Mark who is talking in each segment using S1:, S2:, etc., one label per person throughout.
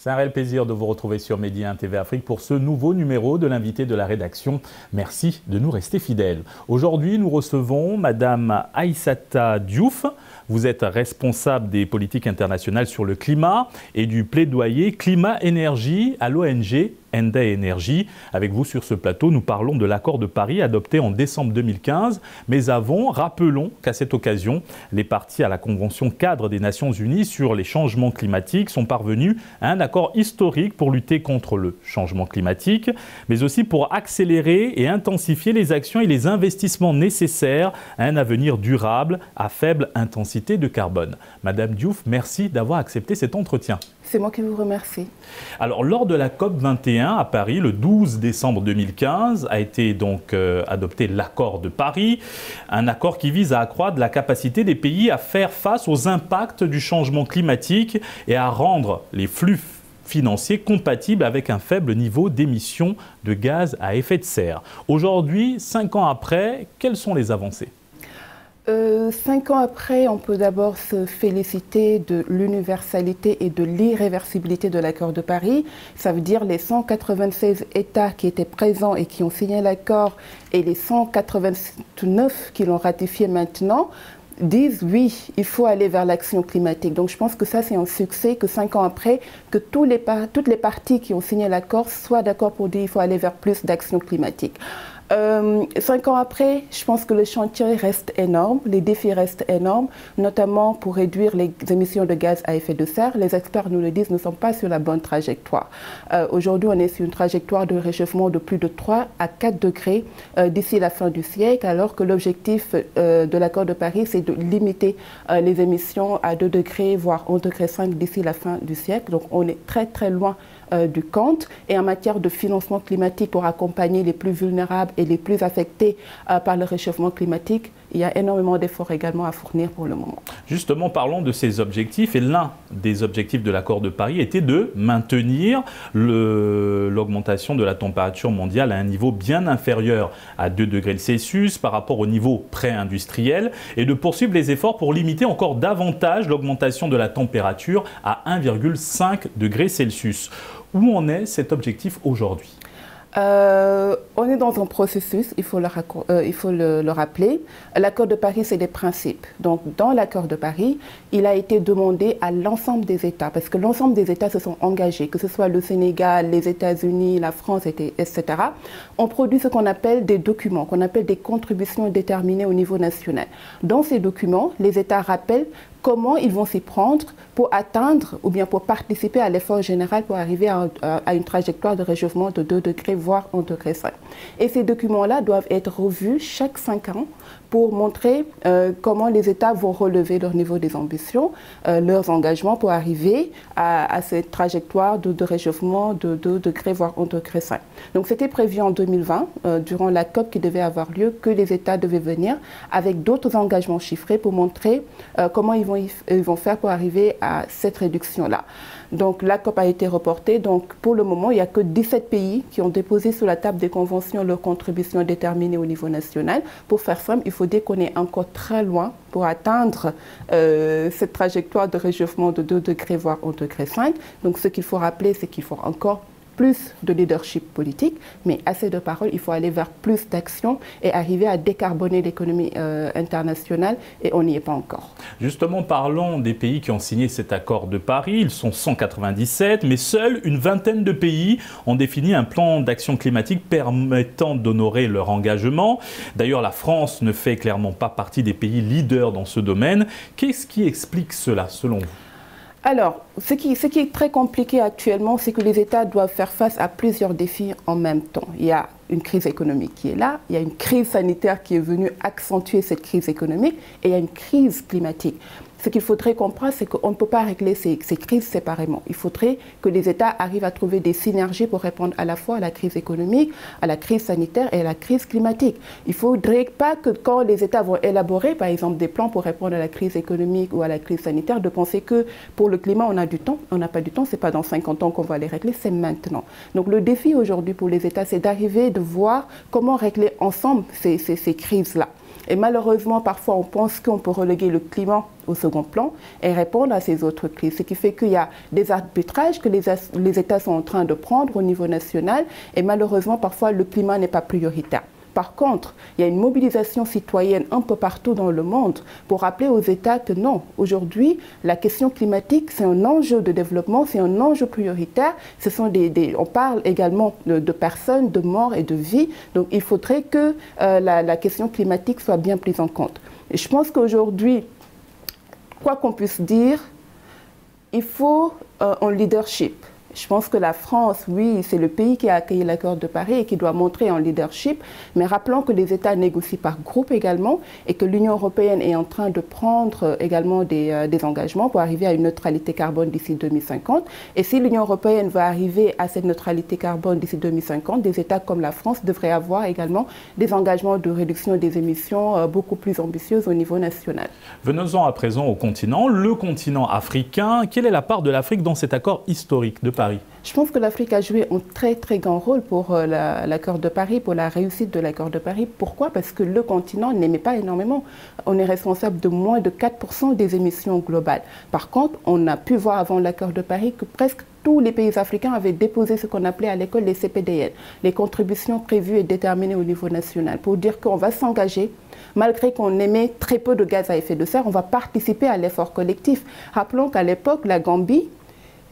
S1: C'est un réel plaisir de vous retrouver sur Medi 1 TV Afrique pour ce nouveau numéro de l'invité de la rédaction. Merci de nous rester fidèles. Aujourd'hui, nous recevons Madame Aïssata Diouf. Vous êtes responsable des politiques internationales sur le climat et du plaidoyer climat-énergie à l'ONG Enda Energy. Avec vous sur ce plateau, nous parlons de l'accord de Paris adopté en décembre 2015. Mais rappelons qu'à cette occasion, les parties à la Convention cadre des Nations Unies sur les changements climatiques sont parvenus à un accord historique pour lutter contre le changement climatique, mais aussi pour accélérer et intensifier les actions et les investissements nécessaires à un avenir durable à faible intensité de carbone. Madame Diouf, merci d'avoir accepté cet entretien.
S2: C'est moi qui vous remercie.
S1: Alors, lors de la COP 21 à Paris, le 12 décembre 2015, a été donc adopté l'accord de Paris, un accord qui vise à accroître la capacité des pays à faire face aux impacts du changement climatique et à rendre les flux financiers compatibles avec un faible niveau d'émissions de gaz à effet de serre. Aujourd'hui, 5 ans après, quelles sont les avancées ?
S2: 5 ans après, on peut d'abord se féliciter de l'universalité et de l'irréversibilité de l'accord de Paris. Ça veut dire les 196 États qui étaient présents et qui ont signé l'accord et les 189 qui l'ont ratifié maintenant disent oui, il faut aller vers l'action climatique. Donc je pense que ça c'est un succès, que 5 ans après, que toutes les parties qui ont signé l'accord soient d'accord pour dire qu'il faut aller vers plus d'action climatique. 5 ans après, je pense que le chantier reste énorme, les défis restent énormes, notamment pour réduire les émissions de gaz à effet de serre. Les experts nous le disent, nous ne sommes pas sur la bonne trajectoire. Aujourd'hui, on est sur une trajectoire de réchauffement de plus de 3 à 4 degrés d'ici la fin du siècle, alors que l'objectif de l'accord de Paris, c'est de limiter les émissions à 2 degrés, voire 1,5 degré d'ici la fin du siècle. Donc on est très très loin du compte. Et en matière de financement climatique pour accompagner les plus vulnérables et les plus affectés par le réchauffement climatique, il y a énormément d'efforts également à fournir pour le moment.
S1: Justement, parlons de ces objectifs. Et l'un des objectifs de l'accord de Paris était de maintenir l'augmentation de la température mondiale à un niveau bien inférieur à 2 degrés Celsius par rapport au niveau pré-industriel et de poursuivre les efforts pour limiter encore davantage l'augmentation de la température à 1,5 degré Celsius. Où en est cet objectif aujourd'hui ?
S2: On est dans un processus, il faut le rappeler. L'accord de Paris, c'est des principes. Donc, dans l'accord de Paris, il a été demandé à l'ensemble des États, parce que l'ensemble des États se sont engagés, que ce soit le Sénégal, les États-Unis, la France, etc. On produit ce qu'on appelle des documents, qu'on appelle des contributions déterminées au niveau national. Dans ces documents, les États rappellent comment ils vont s'y prendre pour atteindre ou bien pour participer à l'effort général pour arriver à une trajectoire de réchauffement de 2 degrés, voire 1,5 degré. Et ces documents-là doivent être revus chaque 5 ans pour montrer comment les États vont relever leur niveau des ambitions, leurs engagements pour arriver à cette trajectoire de réchauffement de 2 degrés, voire 1,5 degré. Donc c'était prévu en 2020, durant la COP qui devait avoir lieu, que les États devaient venir avec d'autres engagements chiffrés pour montrer comment ils vont faire pour arriver à cette réduction-là. Donc la COP a été reportée. Donc pour le moment, il n'y a que 17 pays qui ont déposé sur la table des conventions leurs contributions déterminées au niveau national. Pour faire simple, il faut dire qu'on est encore très loin pour atteindre cette trajectoire de réchauffement de 2 degrés, voire 1,5 degré. Donc ce qu'il faut rappeler, c'est qu'il faut encore plus de leadership politique, mais assez de paroles, il faut aller vers plus d'action et arriver à décarboner l'économie internationale, et on n'y est pas encore.
S1: Justement, parlons des pays qui ont signé cet accord de Paris. Ils sont 197, mais seule une vingtaine de pays ont défini un plan d'action climatique permettant d'honorer leur engagement. D'ailleurs, la France ne fait clairement pas partie des pays leaders dans ce domaine. Qu'est-ce qui explique cela, selon vous ?
S2: Alors, ce qui est très compliqué actuellement, c'est que les États doivent faire face à plusieurs défis en même temps. Il y a une crise économique qui est là, il y a une crise sanitaire qui est venue accentuer cette crise économique, et il y a une crise climatique. Ce qu'il faudrait comprendre, c'est qu'on ne peut pas régler ces crises séparément. Il faudrait que les États arrivent à trouver des synergies pour répondre à la fois à la crise économique, à la crise sanitaire et à la crise climatique. Il ne faudrait pas que quand les États vont élaborer, par exemple, des plans pour répondre à la crise économique ou à la crise sanitaire, de penser que pour le climat, on a du temps. On n'a pas du temps, ce n'est pas dans 50 ans qu'on va les régler, c'est maintenant. Donc le défi aujourd'hui pour les États, c'est d'arriver de voir comment régler ensemble ces crises-là. Et malheureusement, parfois, on pense qu'on peut reléguer le climat au second plan et répondre à ces autres crises. Ce qui fait qu'il y a des arbitrages que les États sont en train de prendre au niveau national et malheureusement, parfois, le climat n'est pas prioritaire. Par contre, il y a une mobilisation citoyenne un peu partout dans le monde pour rappeler aux États que non, aujourd'hui, la question climatique, c'est un enjeu de développement, c'est un enjeu prioritaire. On parle également de personnes, de morts et de vies. Donc, il faudrait que la question climatique soit bien prise en compte. Et je pense qu'aujourd'hui, quoi qu'on puisse dire, il faut un leadership. Je pense que la France, oui, c'est le pays qui a accueilli l'accord de Paris et qui doit montrer un leadership. Mais rappelons que les États négocient par groupe également et que l'Union européenne est en train de prendre également des engagements pour arriver à une neutralité carbone d'ici 2050. Et si l'Union européenne va arriver à cette neutralité carbone d'ici 2050, des États comme la France devraient avoir également des engagements de réduction des émissions beaucoup plus ambitieux au niveau national.
S1: Venons-en à présent au continent, le continent africain. Quelle est la part de l'Afrique dans cet accord historique de Paris ?
S2: Je pense que l'Afrique a joué un très très grand rôle pour l'accord de Paris, pour la réussite de l'accord de Paris. Pourquoi? Parce que le continent n'émet pas énormément. On est responsable de moins de 4% des émissions globales. Par contre, on a pu voir avant l'accord de Paris que presque tous les pays africains avaient déposé ce qu'on appelait à l'école les CPDN, les contributions prévues et déterminées au niveau national, pour dire qu'on va s'engager. Malgré qu'on émet très peu de gaz à effet de serre, on va participer à l'effort collectif. Rappelons qu'à l'époque, la Gambie,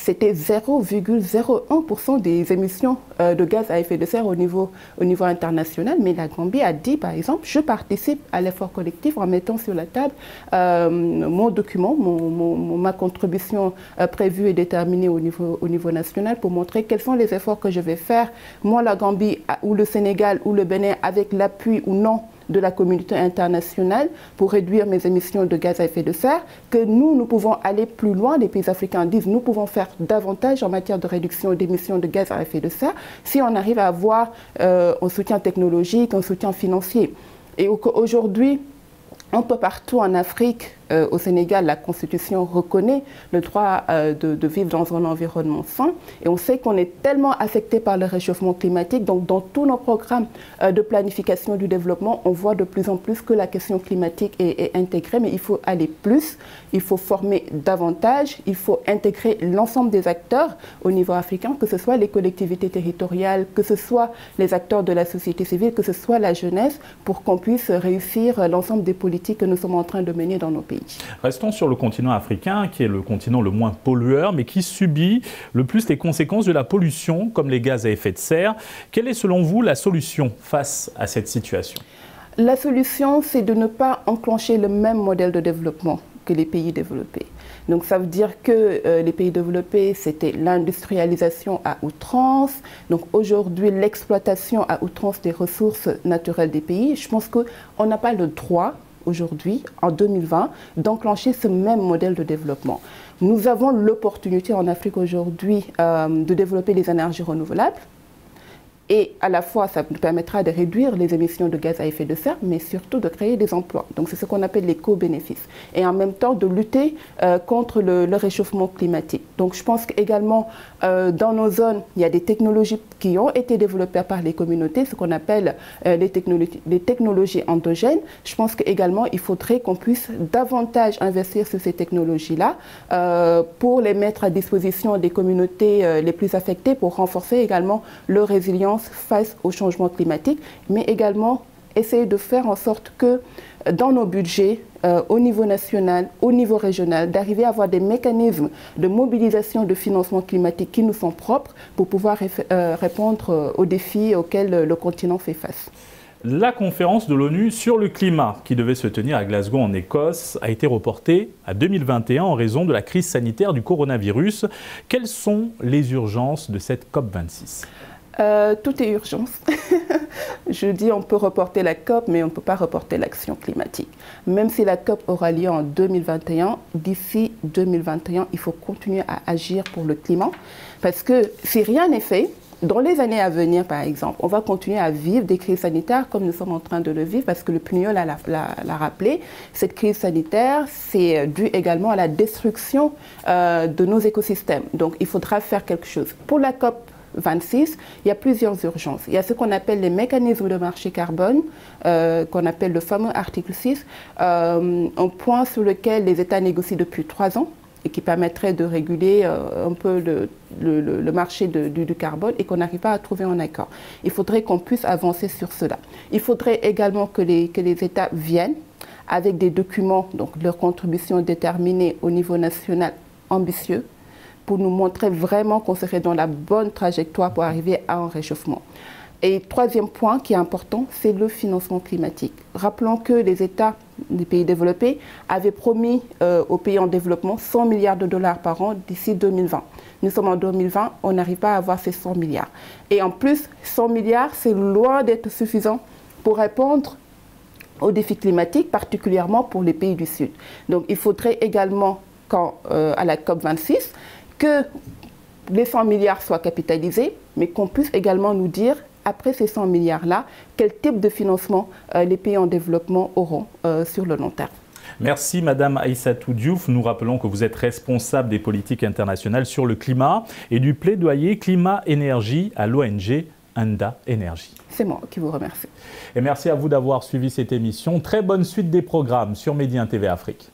S2: c'était 0,01% des émissions de gaz à effet de serre au niveau international. Mais la Gambie a dit, par exemple, je participe à l'effort collectif en mettant sur la table mon document, ma contribution prévue et déterminée au niveau national pour montrer quels sont les efforts que je vais faire. Moi, la Gambie ou le Sénégal ou le Bénin, avec l'appui ou non de la communauté internationale pour réduire mes émissions de gaz à effet de serre, que nous pouvons aller plus loin. Les pays africains disent nous pouvons faire davantage en matière de réduction d'émissions de gaz à effet de serre si on arrive à avoir un soutien technologique, un soutien financier. Et aujourd'hui, un peu partout en Afrique, au Sénégal, la Constitution reconnaît le droit de vivre dans un environnement sain. Et on sait qu'on est tellement affecté par le réchauffement climatique. Donc, dans tous nos programmes de planification du développement, on voit de plus en plus que la question climatique est intégrée. Mais il faut aller plus, il faut former davantage, il faut intégrer l'ensemble des acteurs au niveau africain, que ce soit les collectivités territoriales, que ce soit les acteurs de la société civile, que ce soit la jeunesse, pour qu'on puisse réussir l'ensemble des politiques que nous sommes en train de mener dans nos pays.
S1: Restons sur le continent africain, qui est le continent le moins pollueur, mais qui subit le plus les conséquences de la pollution, comme les gaz à effet de serre. Quelle est selon vous la solution face à cette situation?
S2: La solution, c'est de ne pas enclencher le même modèle de développement que les pays développés. Donc ça veut dire que les pays développés, c'était l'industrialisation à outrance. Donc aujourd'hui, l'exploitation à outrance des ressources naturelles des pays. Je pense qu'on n'a pas le droit aujourd'hui, en 2020, d'enclencher ce même modèle de développement. Nous avons l'opportunité en Afrique aujourd'hui de développer les énergies renouvelables. Et à la fois, ça nous permettra de réduire les émissions de gaz à effet de serre, mais surtout de créer des emplois. Donc c'est ce qu'on appelle les co-bénéfices. Et en même temps, de lutter contre le réchauffement climatique. Donc je pense qu'également, dans nos zones, il y a des technologies qui ont été développées par les communautés, ce qu'on appelle les technologies endogènes. Je pense qu'également, il faudrait qu'on puisse davantage investir sur ces technologies-là pour les mettre à disposition des communautés les plus affectées, pour renforcer également leur résilience face au changement climatique, mais également essayer de faire en sorte que dans nos budgets, au niveau national, au niveau régional, d'arriver à avoir des mécanismes de mobilisation de financement climatique qui nous sont propres pour pouvoir répondre aux défis auxquels le continent fait face.
S1: La conférence de l'ONU sur le climat, qui devait se tenir à Glasgow en Écosse, a été reportée à 2021 en raison de la crise sanitaire du coronavirus. Quelles sont les urgences de cette COP26 ?
S2: Tout est urgence. Je dis on peut reporter la COP, mais on ne peut pas reporter l'action climatique. Même si la COP aura lieu en 2021, d'ici 2021, il faut continuer à agir pour le climat. Parce que si rien n'est fait, dans les années à venir, par exemple, on va continuer à vivre des crises sanitaires comme nous sommes en train de le vivre, parce que le PNUE l'a rappelé. Cette crise sanitaire, c'est dû également à la destruction de nos écosystèmes. Donc, il faudra faire quelque chose. Pour la COP 26, il y a plusieurs urgences. Il y a ce qu'on appelle les mécanismes de marché carbone, qu'on appelle le fameux article 6, un point sur lequel les États négocient depuis 3 ans et qui permettrait de réguler un peu le marché du carbone et qu'on n'arrive pas à trouver un accord. Il faudrait qu'on puisse avancer sur cela. Il faudrait également que les États viennent avec des documents, donc leur contribution déterminée au niveau national ambitieux, pour nous montrer vraiment qu'on serait dans la bonne trajectoire pour arriver à un réchauffement. Et troisième point qui est important, c'est le financement climatique. Rappelons que les États des pays développés avaient promis aux pays en développement 100 milliards de dollars par an d'ici 2020. Nous sommes en 2020, on n'arrive pas à avoir ces 100 milliards. Et en plus, 100 milliards, c'est loin d'être suffisant pour répondre aux défis climatiques, particulièrement pour les pays du Sud. Donc il faudrait également, à la COP26, que les 100 milliards soient capitalisés, mais qu'on puisse également nous dire, après ces 100 milliards-là, quel type de financement les pays en développement auront sur le long terme.
S1: Merci Madame Aïssatou Diouf. Nous rappelons que vous êtes responsable des politiques internationales sur le climat et du plaidoyer climat-énergie à l'ONG Anda Énergie.
S2: C'est moi qui vous remercie.
S1: Et merci à vous d'avoir suivi cette émission. Très bonne suite des programmes sur Média TV Afrique.